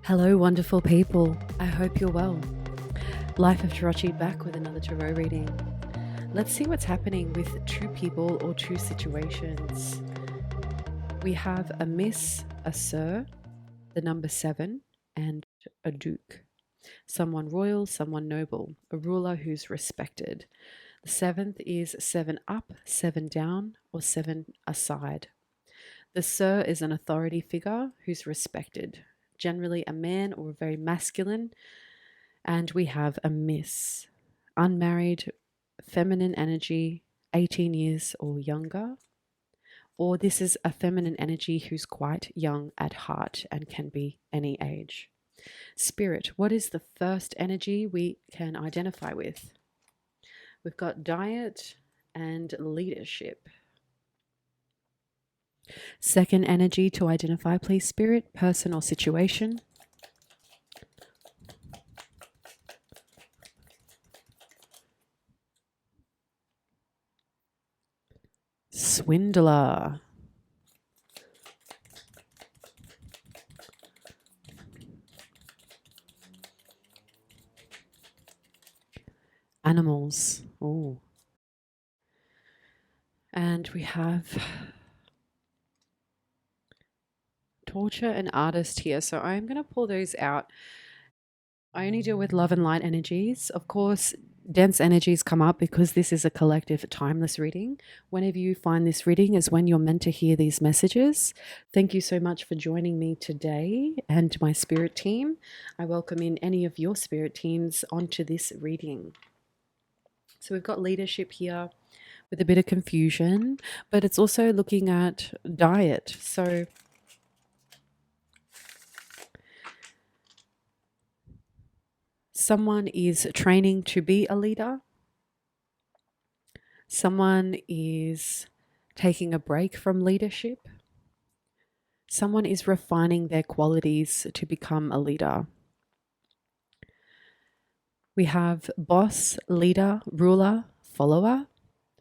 Hello, wonderful people. I hope you're well. Life of Tarocchi back with another tarot reading. Let's see what's happening with two people or two situations. We have a Miss, a Sir, the number 7, and a Duke. Someone royal, someone noble, a ruler who's respected. The 7th is 7 up, 7 down, or 7 aside. The Sir is an authority figure who's respected, generally a man or very masculine. And we have a Miss, unmarried, feminine energy, 18 years or younger. Or this is a feminine energy who's quite young at heart and can be any age. Spirit, what is the first energy we can identify with? We've got diet and leadership. Second energy to identify, please, Spirit, person or situation. Swindler. Animals. Oh. And we have torture and artist here. So I'm going to pull those out. I only deal with love and light energies. Of course, dense energies come up because this is a collective timeless reading. Whenever you find this reading is when you're meant to hear these messages. Thank you so much for joining me today and my spirit team. I welcome in any of your spirit teams onto this reading. So we've got leadership here with a bit of confusion, but it's also looking at diet. So someone is training to be a leader. Someone is taking a break from leadership. Someone is refining their qualities to become a leader. We have boss, leader, ruler, follower.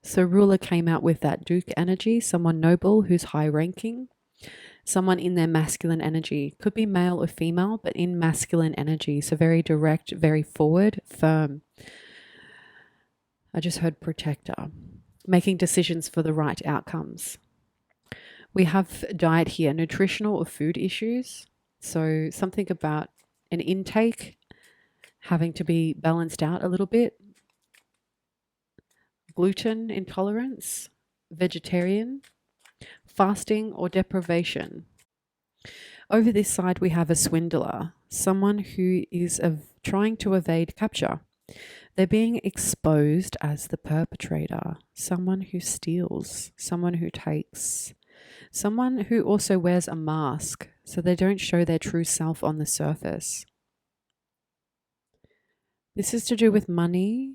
So ruler came out with that Duke energy, someone noble who's high ranking. Someone in their masculine energy, could be male or female, but in masculine energy. So very direct, very forward, firm. I just heard protector, making decisions for the right outcomes. We have diet here, nutritional or food issues. So something about an intake having to be balanced out a little bit. Gluten intolerance, vegetarian, fasting or deprivation. Over this side, we have a swindler, someone who is trying to evade capture. They're being exposed as the perpetrator, someone who steals, someone who takes, someone who also wears a mask so they don't show their true self on the surface. This is to do with money,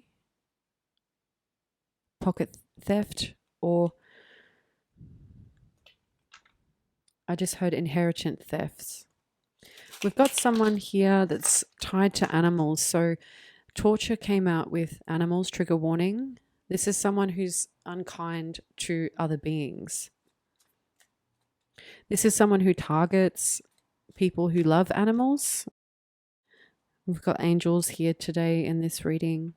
pocket theft, or I just heard inheritance thefts. We've got someone here that's tied to animals. So torture came out with animals, trigger warning. This is someone who's unkind to other beings. This is someone who targets people who love animals. We've got angels here today in this reading.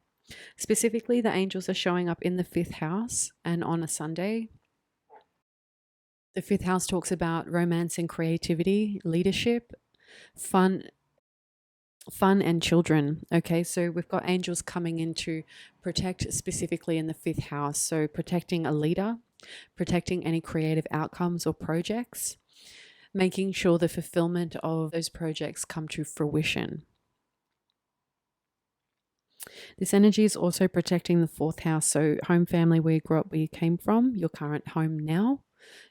Specifically, the angels are showing up in the 5th house and on a Sunday. The 5th house talks about romance and creativity, leadership, fun and children. Okay, so we've got angels coming in to protect specifically in the 5th house. So protecting a leader, protecting any creative outcomes or projects, making sure the fulfillment of those projects come to fruition. This energy is also protecting the 4th house. So home, family, where you grew up, where you came from, your current home now,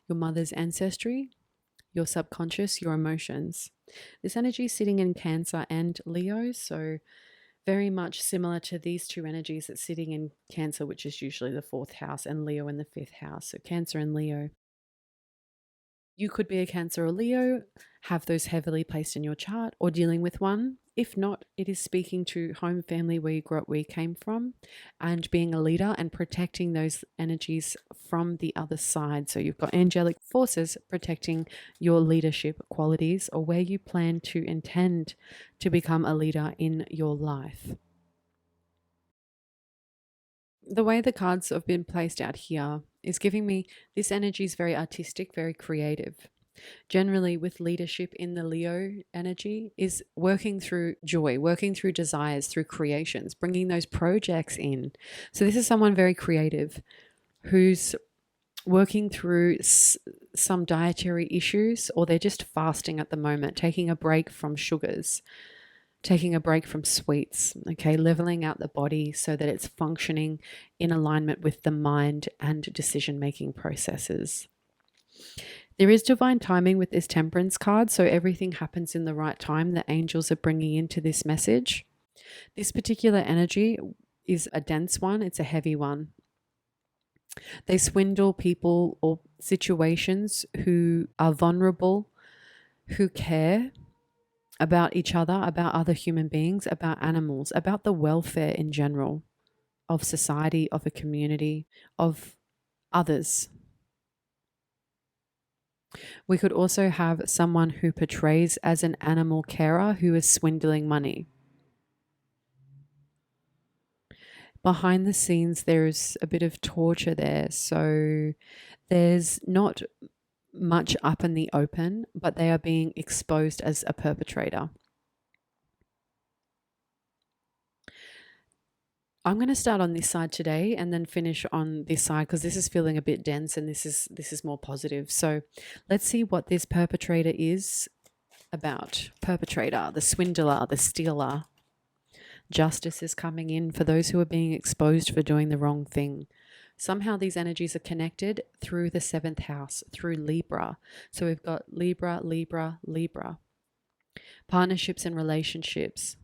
your mother's ancestry, your subconscious, your emotions. This energy is sitting in Cancer and Leo, so very much similar to these two energies that's sitting in Cancer, which is usually the 4th house, and Leo in the 5th house. So Cancer and Leo. You could be a Cancer or Leo, have those heavily placed in your chart, or dealing with one. If not, it is speaking to home, family, where you grew up, where you came from, and being a leader and protecting those energies from the other side. So you've got angelic forces protecting your leadership qualities, or where you plan to intend to become a leader in your life. The way the cards have been placed out here is giving me this energy is very artistic, very creative. Generally, with leadership in the Leo energy, is working through joy, working through desires, through creations, bringing those projects in. So this is someone very creative who's working through some dietary issues, or they're just fasting at the moment, taking a break from sugars, taking a break from sweets, okay, leveling out the body so that it's functioning in alignment with the mind and decision-making processes. There is divine timing with this Temperance card, so everything happens in the right time that angels are bringing into this message. This particular energy is a dense one, it's a heavy one. They swindle people or situations who are vulnerable, who care about each other, about other human beings, about animals, about the welfare in general of society, of a community, of others. We could also have someone who portrays as an animal carer who is swindling money. Behind the scenes, there's a bit of torture there. So there's not much up in the open, but they are being exposed as a perpetrator. I'm going to start on this side today and then finish on this side because this is feeling a bit dense and this is more positive. So let's see what this perpetrator is about. Perpetrator, the swindler, the stealer. Justice is coming in for those who are being exposed for doing the wrong thing. Somehow these energies are connected through the 7th house, through Libra. So we've got Libra, Libra, Libra. Partnerships and relationships.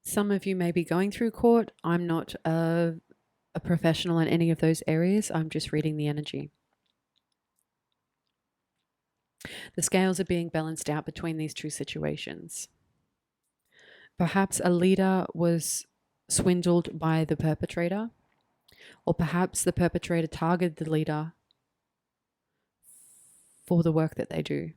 Some of you may be going through court. I'm not a professional in any of those areas. I'm just reading the energy. The scales are being balanced out between these two situations. Perhaps a leader was swindled by the perpetrator, or perhaps the perpetrator targeted the leader for the work that they do.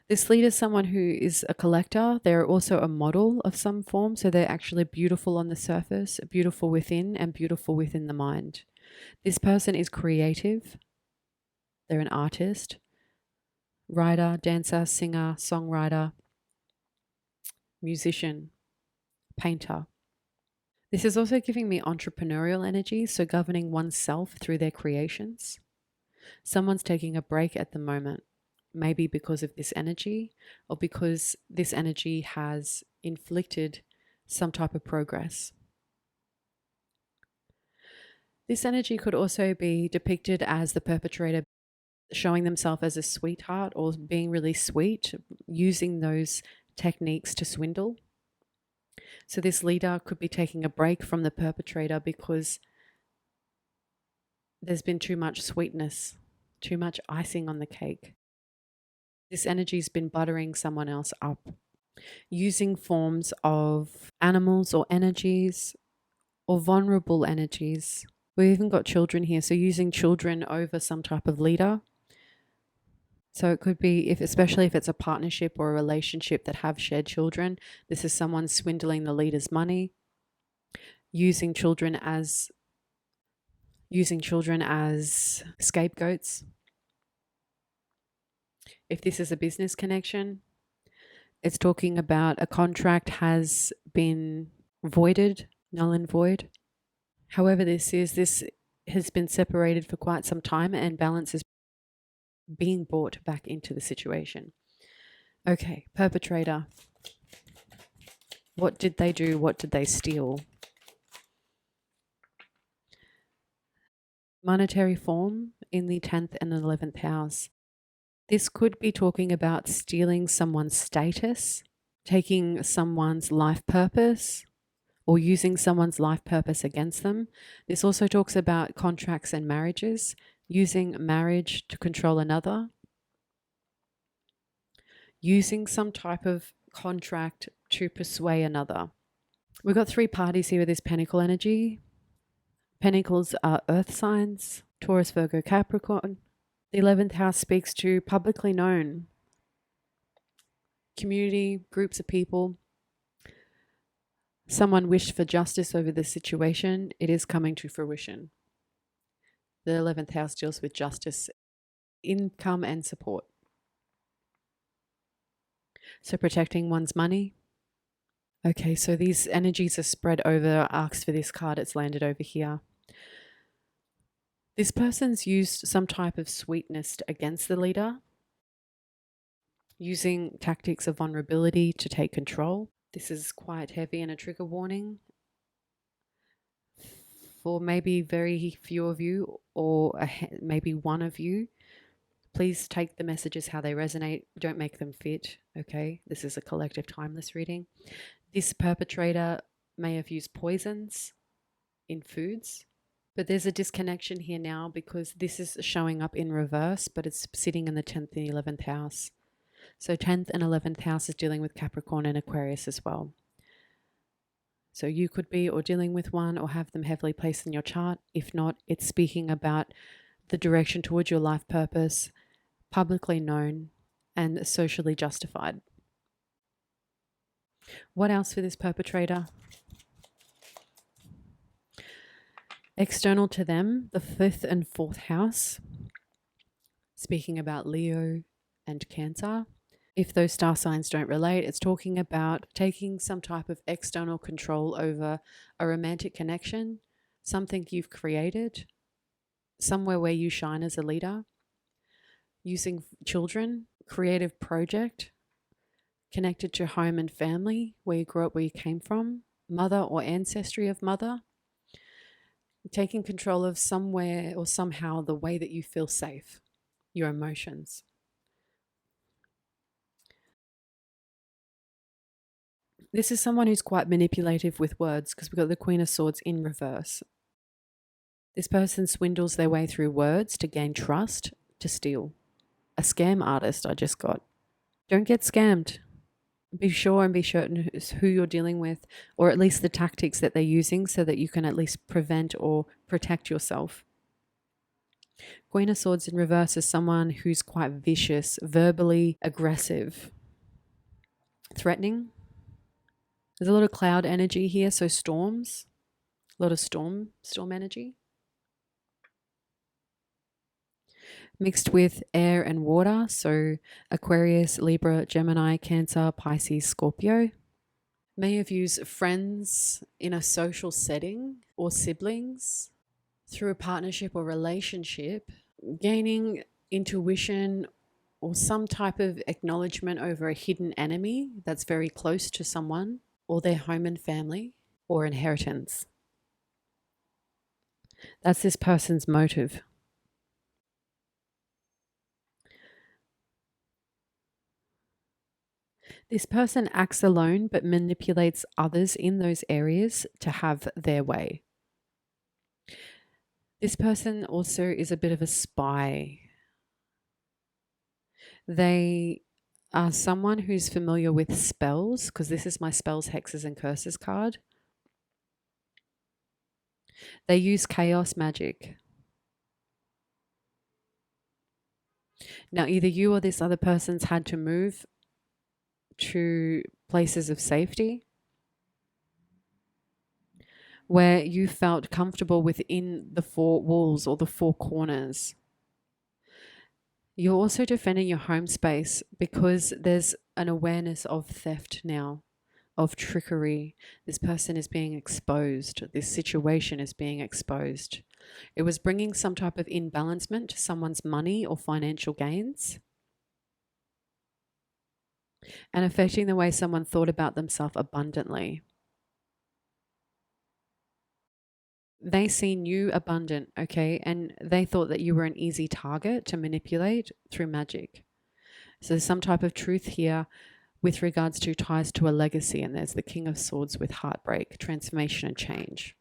This leader is someone who is a collector. They're also a model of some form. So they're actually beautiful on the surface, beautiful within, and beautiful within the mind. This person is creative. They're an artist, writer, dancer, singer, songwriter, musician, painter. This is also giving me entrepreneurial energy, so governing oneself through their creations. Someone's taking a break at the moment. Maybe because of this energy, or because this energy has inflicted some type of progress. This energy could also be depicted as the perpetrator showing themselves as a sweetheart or being really sweet, using those techniques to swindle. So this leader could be taking a break from the perpetrator because there's been too much sweetness, too much icing on the cake. This energy's been buttering someone else up, using forms of animals or energies or vulnerable energies. We've even got children here, so using children over some type of leader. So it could be, especially if it's a partnership or a relationship that have shared children, this is someone swindling the leader's money, using children as scapegoats. If this is a business connection, it's talking about a contract has been voided, null and void. However this has been separated for quite some time and balance is being brought back into the situation. Okay, perpetrator. What did they do? What did they steal? Monetary form in the 10th and 11th house. This could be talking about stealing someone's status, taking someone's life purpose, or using someone's life purpose against them. This also talks about contracts and marriages. using marriage to control another, using some type of contract to persuade another. We've got 3 parties here with this pentacle energy. Pentacles are earth signs, Taurus, Virgo, Capricorn. The 11th house speaks to publicly known community, groups of people. Someone wished for justice over the situation. It is coming to fruition. The 11th house deals with justice, income, and support. So protecting one's money. Okay, so these energies are spread over. I asked for this card, it's landed over here. This person's used some type of sweetness against the leader, using tactics of vulnerability to take control. This is quite heavy and a trigger warning for maybe very few of you, or maybe one of you. Please take the messages how they resonate. Don't make them fit, okay? This is a collective timeless reading. This perpetrator may have used poisons in foods, but there's a disconnection here now because this is showing up in reverse, but it's sitting in the 10th and 11th house. So 10th and 11th house is dealing with Capricorn and Aquarius as well. So you could be or dealing with one or have them heavily placed in your chart. If not, it's speaking about the direction towards your life purpose, publicly known and socially justified. What else for this perpetrator? External to them, the 5th and 4th house, speaking about Leo and Cancer. If those star signs don't relate, it's talking about taking some type of external control over a romantic connection, something you've created, somewhere where you shine as a leader, using children, creative project, connected to home and family, where you grew up, where you came from, mother or ancestry of mother, taking control of somewhere or somehow the way that you feel safe, your emotions. This is someone who's quite manipulative with words because we've got the Queen of Swords in reverse. This person swindles their way through words to gain trust, to steal. A scam artist I just got. Don't get scammed. Be sure and be certain who you're dealing with, or at least the tactics that they're using, so that you can at least prevent or protect yourself. Queen of Swords in reverse is someone who's quite vicious, verbally aggressive, threatening. There's a lot of cloud energy here, so storms, a lot of storm energy. Mixed with air and water, so Aquarius, Libra, Gemini, Cancer, Pisces, Scorpio. May have used friends in a social setting or siblings through a partnership or relationship, gaining intuition or some type of acknowledgement over a hidden enemy that's very close to someone or their home and family or inheritance. That's this person's motive. This person acts alone but manipulates others in those areas to have their way. This person also is a bit of a spy. They are someone who's familiar with spells, because this is my spells, hexes, and curses card. They use chaos magic. Now, either you or this other person's had to move to places of safety where you felt comfortable within the 4 walls or the 4 corners. You're also defending your home space because there's an awareness of theft now, of trickery. This person is being exposed. This situation is being exposed. It was bringing some type of imbalancement to someone's money or financial gains, and affecting the way someone thought about themselves abundantly. They seen you abundant, okay, and they thought that you were an easy target to manipulate through magic. So there's some type of truth here with regards to ties to a legacy, and there's the King of Swords with heartbreak, transformation, and change.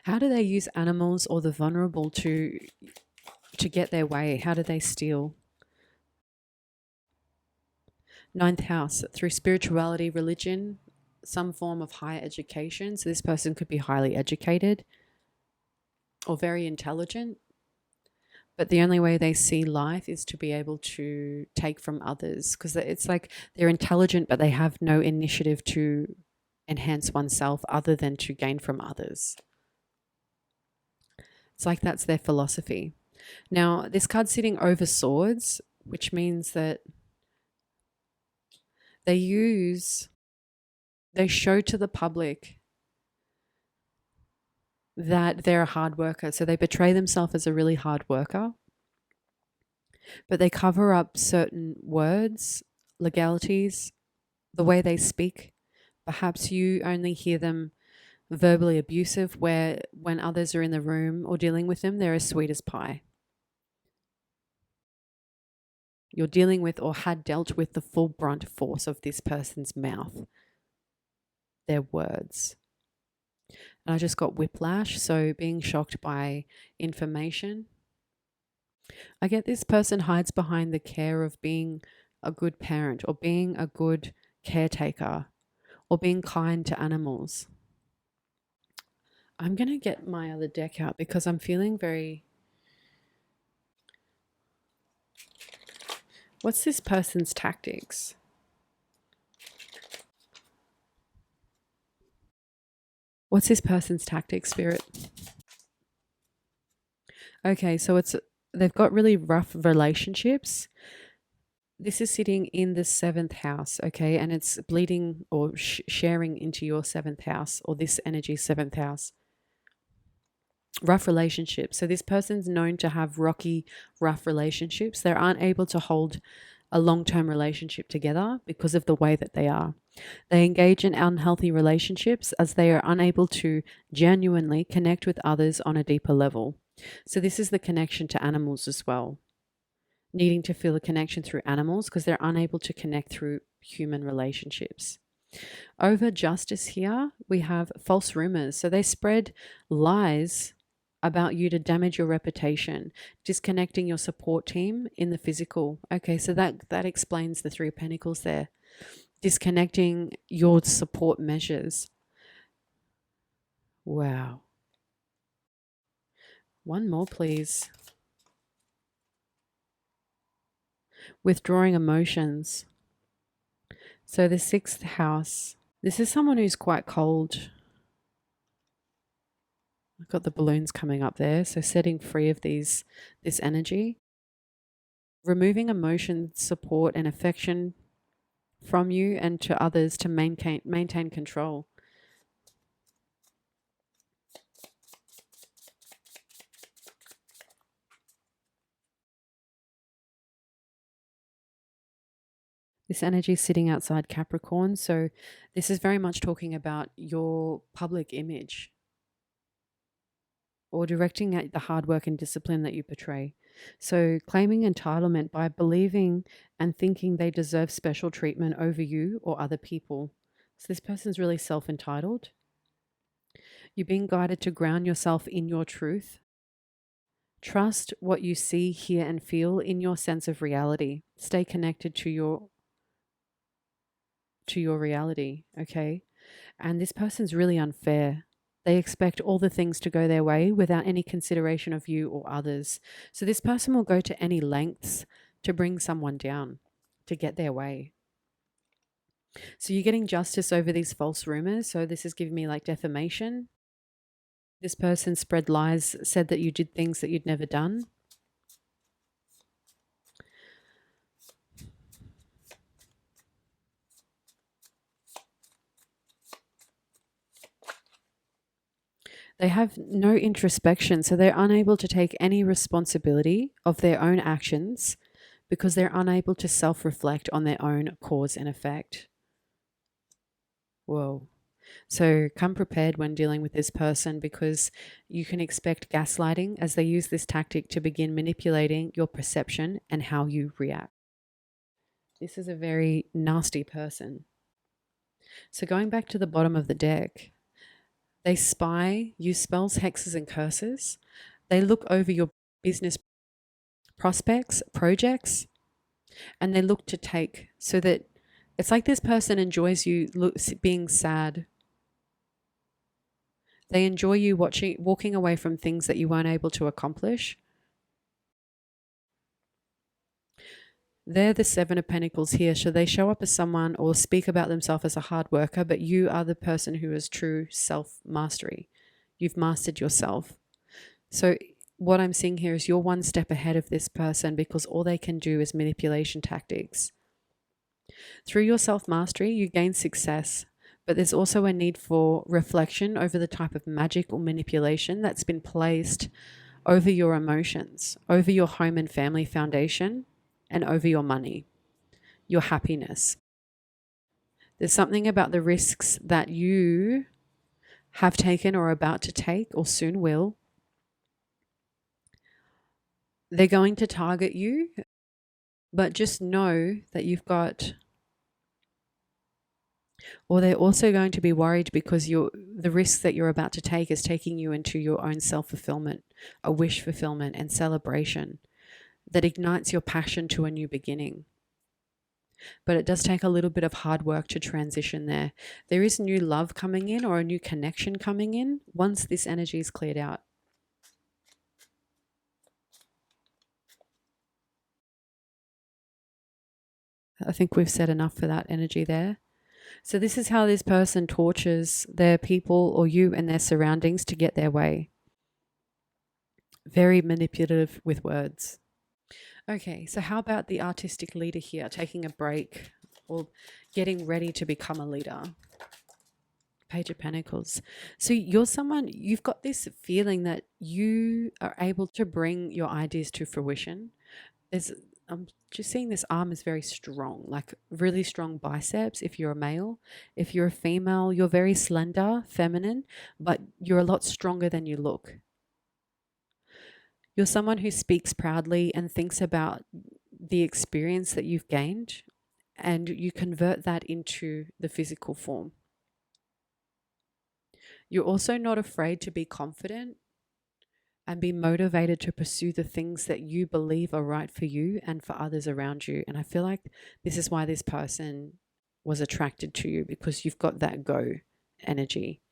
How do they use animals or the vulnerable to get their way? How do they steal? Ninth house, through spirituality, religion, some form of higher education. So this person could be highly educated or very intelligent, but the only way they see life is to be able to take from others, because it's like they're intelligent, but they have no initiative to enhance oneself other than to gain from others. It's like that's their philosophy. Now, this card's sitting over swords, which means that they show to the public that they're a hard worker. So they portray themselves as a really hard worker, but they cover up certain words, legalities, the way they speak. Perhaps you only hear them verbally abusive, where when others are in the room or dealing with them, they're as sweet as pie. You're dealing with or had dealt with the full brunt force of this person's mouth, their words. And I just got whiplash, so being shocked by information. I get this person hides behind the care of being a good parent or being a good caretaker or being kind to animals. I'm going to get my other deck out because I'm feeling very... What's this person's tactics? What's this person's tactics, Spirit? Okay, so they've got really rough relationships. This is sitting in the 7th house, okay, and it's bleeding or sharing into your 7th house, or this energy 7th house. Rough relationships. So this person's known to have rocky, rough relationships. They're unable to hold a long-term relationship together because of the way that they are. They engage in unhealthy relationships as they are unable to genuinely connect with others on a deeper level. So this is the connection to animals as well. Needing to feel a connection through animals because they're unable to connect through human relationships. Over justice here, we have false rumors. So they spread lies about you to damage your reputation, disconnecting your support team in the physical. Okay, so that explains the 3 of Pentacles there. Disconnecting your support measures. Wow. One more, please. Withdrawing emotions. So the 6th house, this is someone who's quite cold. I've got the balloons coming up there. So setting free of this energy. Removing emotion, support, and affection from you and to others to maintain control. This energy is sitting outside Capricorn. So this is very much talking about your public image or directing at the hard work and discipline that you portray. So claiming entitlement by believing and thinking they deserve special treatment over you or other people. So this person's really self-entitled. You're being guided to ground yourself in your truth. Trust what you see, hear, and feel in your sense of reality. Stay connected to your reality, okay? And this person's really unfair. They expect all the things to go their way without any consideration of you or others. So this person will go to any lengths to bring someone down, to get their way. So you're getting justice over these false rumors. So this is giving me like defamation. This person spread lies, said that you did things that you'd never done. They have no introspection, so they're unable to take any responsibility of their own actions because they're unable to self-reflect on their own cause and effect. Whoa. So come prepared when dealing with this person, because you can expect gaslighting as they use this tactic to begin manipulating your perception and how you react. This is a very nasty person. So going back to the bottom of the deck, They spy, use spells, hexes, and curses. They look over your business prospects, projects, and they look to take, so that it's like this person enjoys you being sad. They enjoy you walking away from things that you weren't able to accomplish. They're the Seven of Pentacles here. So they show up as someone or speak about themselves as a hard worker, but you are the person who has true self-mastery. You've mastered yourself. So what I'm seeing here is you're one step ahead of this person because all they can do is manipulation tactics. Through your self-mastery, you gain success, but there's also a need for reflection over the type of magic or manipulation that's been placed over your emotions, over your home and family foundation, and over your money, your happiness. There's something about the risks that you have taken or are about to take or soon will. They're going to target you, but just know that you've got, or they're also going to be worried because the risk that you're about to take is taking you into your own self-fulfillment, a wish fulfillment and celebration that ignites your passion to a new beginning. But it does take a little bit of hard work to transition there. There is new love coming in or a new connection coming in once this energy is cleared out. I think we've said enough for that energy there. So this is how this person tortures their people or you and their surroundings to get their way. Very manipulative with words. Okay, so how about the artistic leader here, taking a break or getting ready to become a leader? Page of Pentacles. So you're someone, you've got this feeling that you are able to bring your ideas to fruition. I'm just seeing this arm is very strong, like really strong biceps if you're a male. If you're a female, you're very slender, feminine, but you're a lot stronger than you look. You're someone who speaks proudly and thinks about the experience that you've gained, and you convert that into the physical form. You're also not afraid to be confident and be motivated to pursue the things that you believe are right for you and for others around you. And I feel like this is why this person was attracted to you, because you've got that go energy.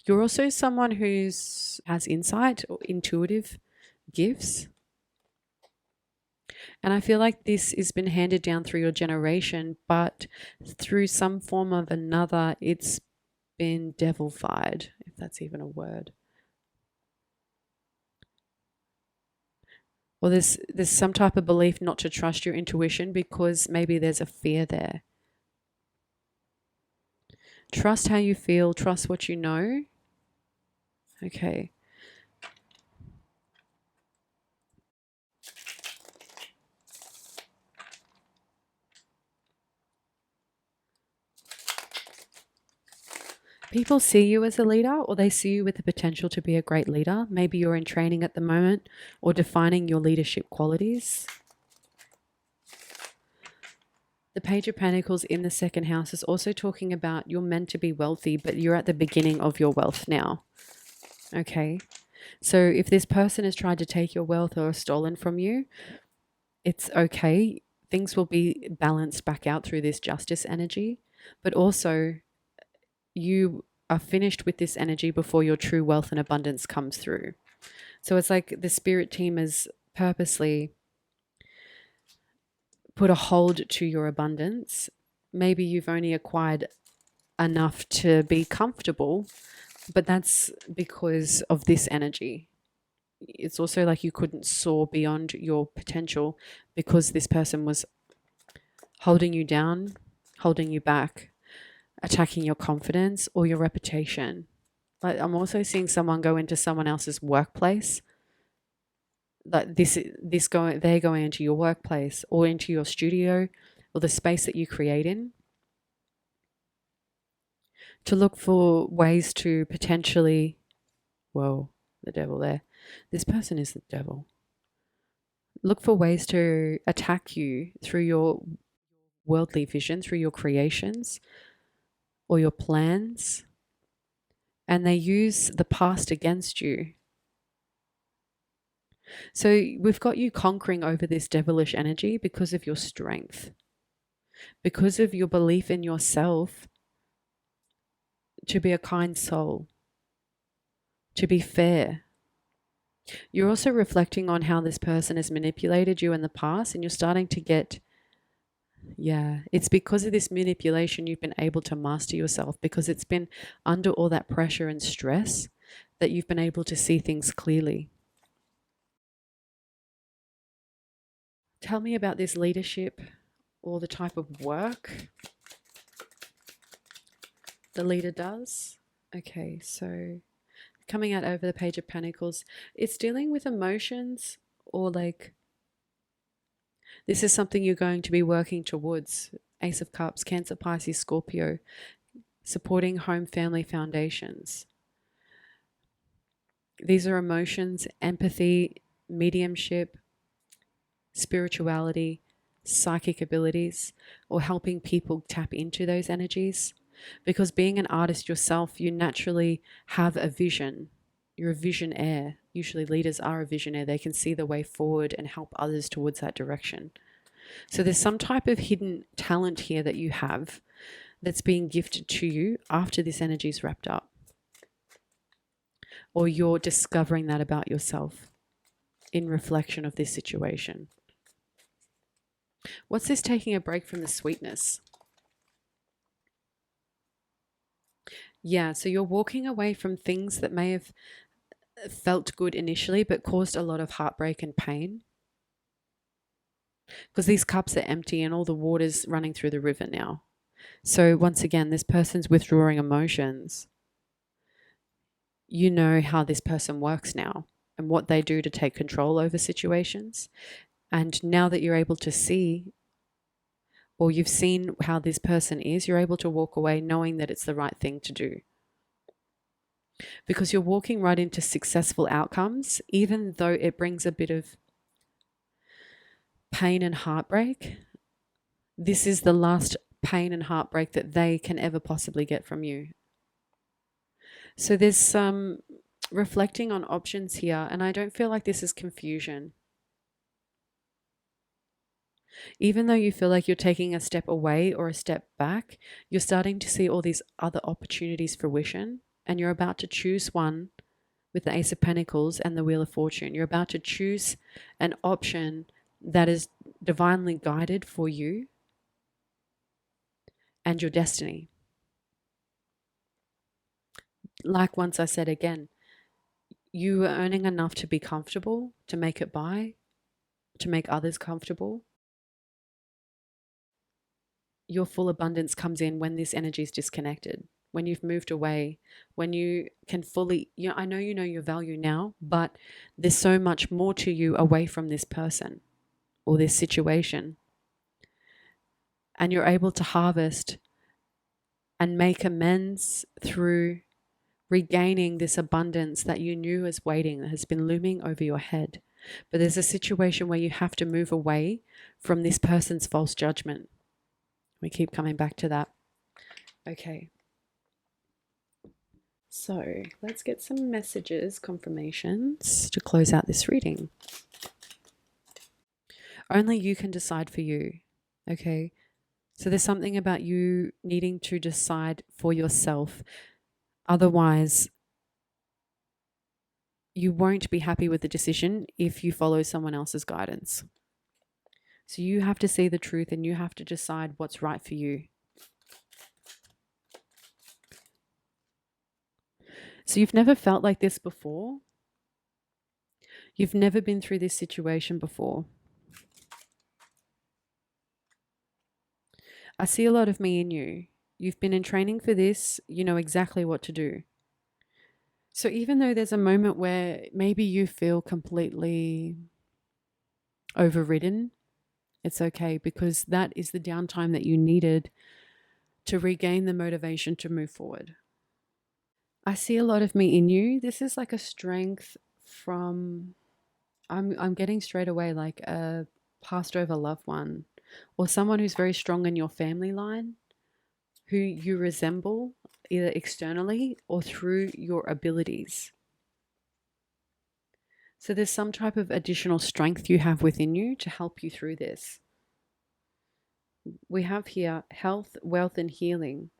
You're also someone who has insight or intuitive gifts. And I feel like this has been handed down through your generation, but through some form of another, it's been devilified, if that's even a word. Or there's some type of belief not to trust your intuition because maybe there's a fear there. Trust how you feel, trust what you know. Okay. People see you as a leader, or they see you with the potential to be a great leader. Maybe you're in training at the moment or defining your leadership qualities. The Page of Pentacles in the second house is also talking about you're meant to be wealthy, but you're at the beginning of your wealth now. Okay. So if this person has tried to take your wealth or stolen from you, it's okay. Things will be balanced back out through this justice energy, but also you are finished with this energy before your true wealth and abundance comes through. So it's like the spirit team has purposely put a hold to your abundance. Maybe you've only acquired enough to be comfortable, but that's because of this energy. It's also like you couldn't soar beyond your potential because this person was holding you down, holding you back, attacking your confidence or your reputation. Like I'm also seeing someone go into someone else's workplace. Like they're going into your workplace or into your studio or the space that you create in to look for ways to potentially, whoa, the devil there. This person is the devil. Look for ways to attack you through your worldly vision, through your creations or your plans. and they use the past against you. So we've got you conquering over this devilish energy because of your strength, because of your belief in yourself to be a kind soul, to be fair. You're also reflecting on how this person has manipulated you in the past, and you're starting to get, it's because of this manipulation you've been able to master yourself, because it's been under all that pressure and stress that you've been able to see things clearly. Tell me about this leadership or the type of work the leader does. Okay, so coming out over the Page of Pentacles, it's dealing with emotions, or like this is something you're going to be working towards. Ace of Cups, Cancer, Pisces, Scorpio, supporting home family foundations. These are emotions, empathy, mediumship, spirituality, psychic abilities, or helping people tap into those energies. Because being an artist yourself, you naturally have a vision. You're a visionaire. Usually leaders are a visionaire. They can see the way forward and help others towards that direction. So there's some type of hidden talent here that you have that's being gifted to you after this energy is wrapped up. Or you're discovering that about yourself in reflection of this situation. What's this taking a break from the sweetness? Yeah, so you're walking away from things that may have felt good initially but caused a lot of heartbreak and pain. Because these cups are empty and all the water's running through the river now. So once again, this person's withdrawing emotions. You know how this person works now and what they do to take control over situations. And now that you're able to see, or you've seen how this person is, you're able to walk away knowing that it's the right thing to do. Because you're walking right into successful outcomes, even though it brings a bit of pain and heartbreak. This is the last pain and heartbreak that they can ever possibly get from you. So there's some reflecting on options here, and I don't feel like this is confusion. Even though you feel like you're taking a step away or a step back, you're starting to see all these other opportunities fruition, and you're about to choose one with the Ace of Pentacles and the Wheel of Fortune. You're about to choose an option that is divinely guided for you and your destiny. Like once I said again, you are earning enough to be comfortable, to make it by, to make others comfortable. Your full abundance comes in when this energy is disconnected, when you've moved away, when you can fully, I know you know your value now, but there's so much more to you away from this person or this situation. And you're able to harvest and make amends through regaining this abundance that you knew was waiting, that has been looming over your head. But there's a situation where you have to move away from this person's false judgment. We keep coming back to that. Okay. So let's get some messages, confirmations to close out this reading. Only you can decide for you. Okay. So there's something about you needing to decide for yourself. Otherwise, you won't be happy with the decision if you follow someone else's guidance. So you have to see the truth and you have to decide what's right for you. So you've never felt like this before. You've never been through this situation before. I see a lot of me in you. You've been in training for this. You know exactly what to do. So even though there's a moment where maybe you feel completely overridden, it's okay, because that is the downtime that you needed to regain the motivation to move forward. I see a lot of me in you. This is like a strength from, I'm getting straight away like a passed over loved one or someone who's very strong in your family line who you resemble either externally or through your abilities. So there's some type of additional strength you have within you to help you through this. We have here health, wealth, and healing.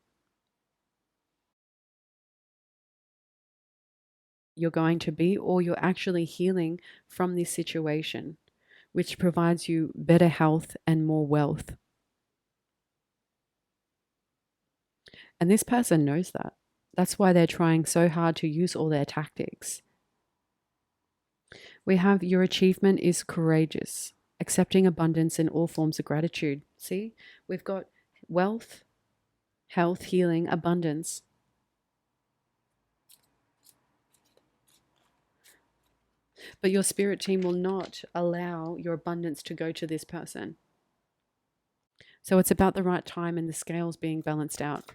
You're going to be, or you're actually healing from this situation, which provides you better health and more wealth. And this person knows that. That's why they're trying so hard to use all their tactics. We have your achievement is courageous, accepting abundance in all forms of gratitude. See, we've got wealth, health, healing, abundance. But your spirit team will not allow your abundance to go to this person. So it's about the right time and the scales being balanced out.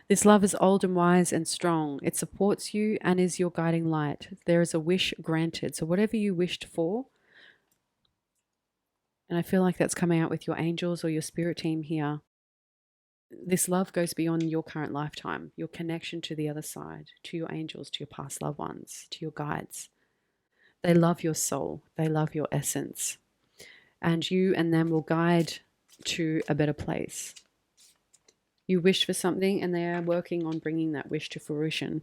This love is old and wise and strong. It supports you and is your guiding light. There is a wish granted. So whatever you wished for, and I feel like that's coming out with your angels or your spirit team here. This love goes beyond your current lifetime, your connection to the other side, to your angels, to your past loved ones, to your guides. They love your soul. They love your essence. And you and them will guide to a better place. You wish for something and they are working on bringing that wish to fruition.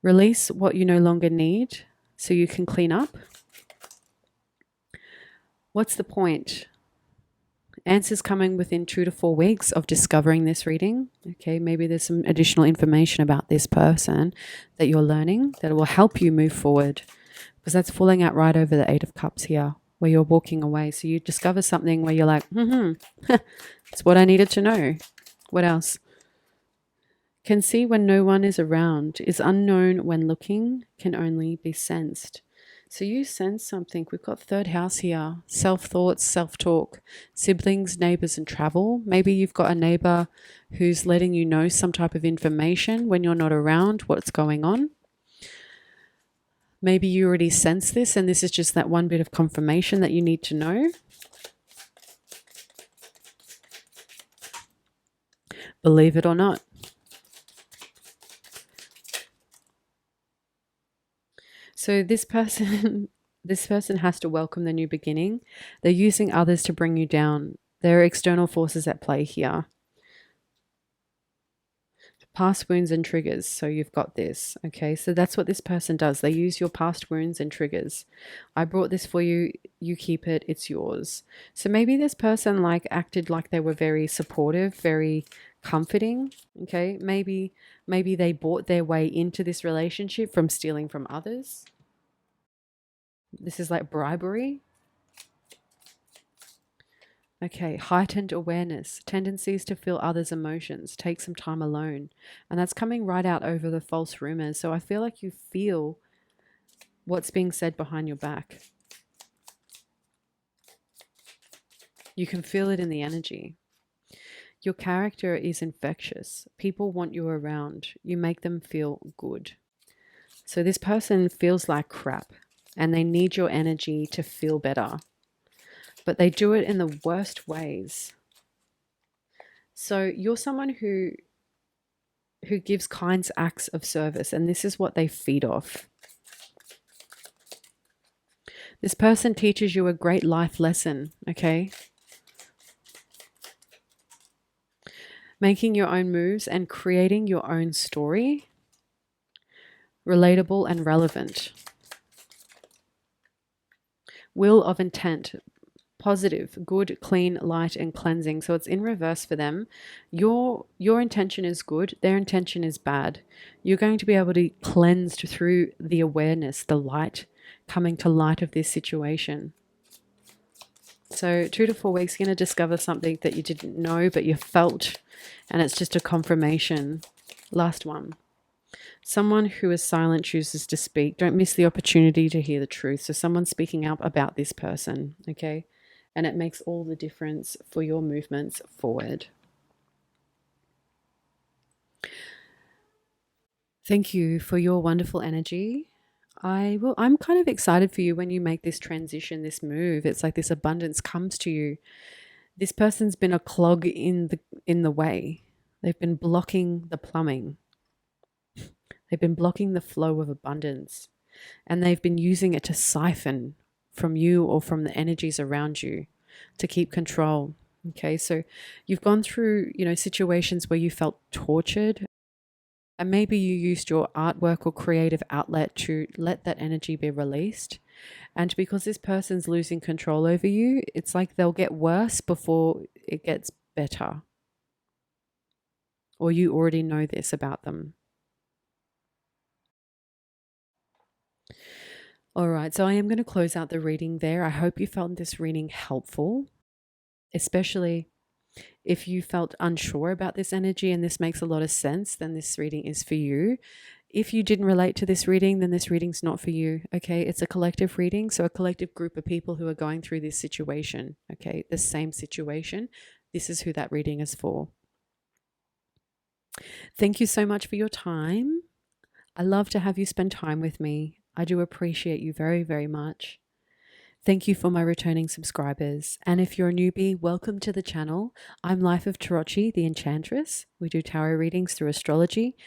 Release what you no longer need so you can clean up. What's the point? Answers coming within 2 to 4 weeks of discovering this reading. Okay, maybe there's some additional information about this person that you're learning that will help you move forward, because that's falling out right over the 8 of Cups here, where you're walking away. So you discover something where you're like, it's what I needed to know. What else? Can see when no one is around, is unknown when looking, can only be sensed. So you sense something. We've got 3rd house here, self-thoughts, self-talk, siblings, neighbors, and travel. Maybe you've got a neighbor who's letting you know some type of information when you're not around, what's going on. Maybe you already sense this and this is just that one bit of confirmation that you need to know. Believe it or not. So this person has to welcome the new beginning. They're using others to bring you down. There are external forces at play here. Past wounds and triggers. So you've got this. Okay, so that's what this person does. They use your past wounds and triggers. I brought this for you. You keep it. It's yours. So maybe this person acted like they were very supportive, very comforting. Okay, maybe they bought their way into this relationship from stealing from others. This is like bribery. Okay, heightened awareness, tendencies to feel others' emotions, take some time alone. And that's coming right out over the false rumors. So I feel like you feel what's being said behind your back. You can feel it in the energy. Your character is infectious. People want you around. You make them feel good. So this person feels like crap and they need your energy to feel better. But they do it in the worst ways. So you're someone who gives kind acts of service, and this is what they feed off. This person teaches you a great life lesson, okay? Making your own moves and creating your own story, relatable and relevant. Will of intent. Positive, good, clean, light, and cleansing. So it's in reverse for them. Your intention is good. Their intention is bad. You're going to be able to cleanse through the awareness, the light, coming to light of this situation. So 2 to 4 weeks, you're going to discover something that you didn't know, but you felt, and it's just a confirmation. Last one. Someone who is silent chooses to speak. Don't miss the opportunity to hear the truth. So someone's speaking up about this person, okay? And it makes all the difference for your movements forward. Thank you for your wonderful energy. I'm kind of excited for you when you make this transition, this move. It's like this abundance comes to you. This person's been a clog in the way. They've been blocking the plumbing. They've been blocking the flow of abundance, and they've been using it to siphon from you or from the energies around you to keep control. Okay, so you've gone through, situations where you felt tortured, and maybe you used your artwork or creative outlet to let that energy be released. And because this person's losing control over you, it's like they'll get worse before it gets better. Or you already know this about them. All right, so I am going to close out the reading there. I hope you found this reading helpful, especially if you felt unsure about this energy and this makes a lot of sense, then this reading is for you. If you didn't relate to this reading, then this reading's not for you, okay? It's a collective reading, so a collective group of people who are going through this situation, okay? The same situation. This is who that reading is for. Thank you so much for your time. I love to have you spend time with me. I do appreciate you very, very much. Thank you for my returning subscribers. And if you're a newbie, welcome to the channel. I'm Life of Tarocchi, the Enchantress. We do tarot readings through astrology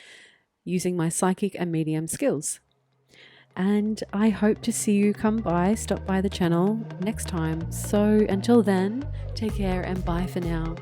using my psychic and medium skills. And I hope to see you stop by the channel next time. So until then, take care and bye for now.